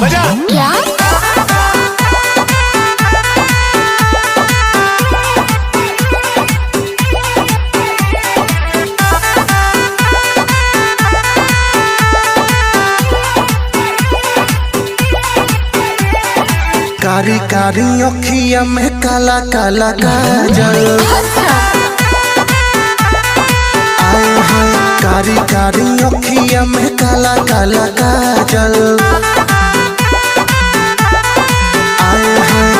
बजा। क्या? कारी कारी अखिया में काला काला काजल, आए हाय कारी कारी अखिया में काला काला काजल, आए हाय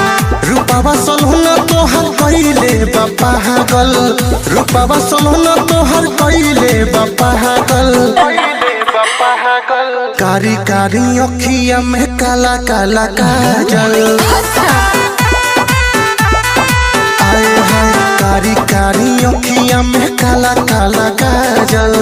रूपावा सलहुना तोहर कइले बा पागल, रूपावा सलहुना तोहर कइले बा पागल, कारी कारी अखिया में काला काला काजल, आए हाय कारी कारी अखिया में काला काला काजल।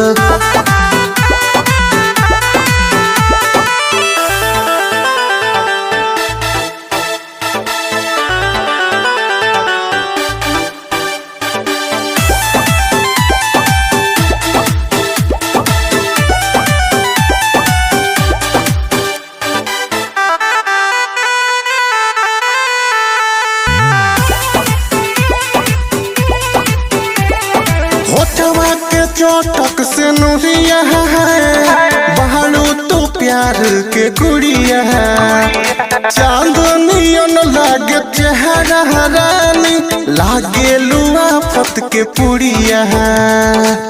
चोटक से नुरिया है बहालू तो प्यार के गुड़िया है, चांदनियन लागे चेहरा रानी लागे लुआ फत के पुड़िया है।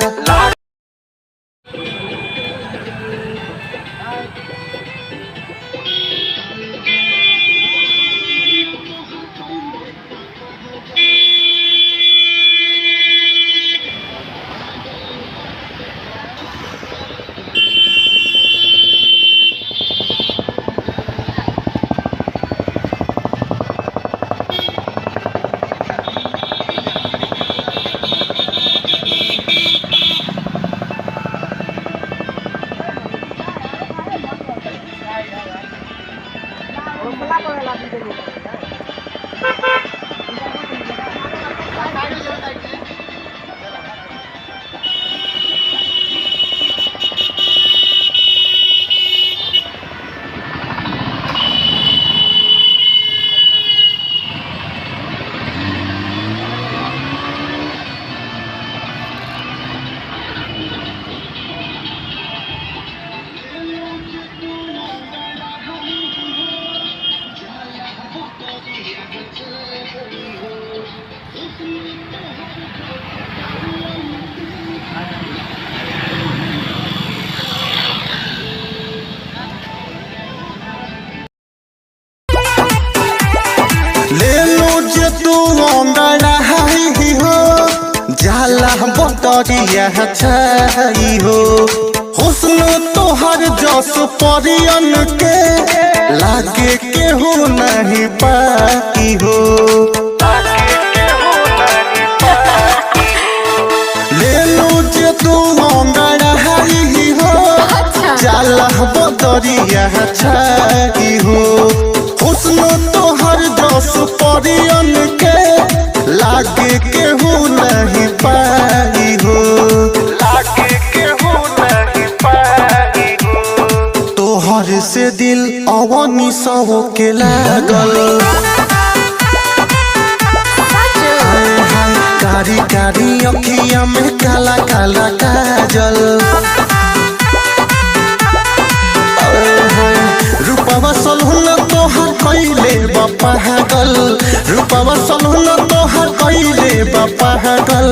ले लो जे तू अंगड़ा ही हो जाला बटरिया छाई हो, हुस्न तोहर जस परियन के लागे केहू नहीं पाई हो, ले लो जे तू अंगड़ा ही हो जाला बटरिया छाई हो, हुस्न तोहर जस परियन के लागे केहू नहीं पाई हो, लागे केहू नहीं पाई हो, तोहर से दिल अवनी सब के लागल, कारी कारी अखिया में काला काला काजल, रूपावा सलहुना तोहर कइले बा पागल, रूपावा सलहुना तोहर कइले बा पागल।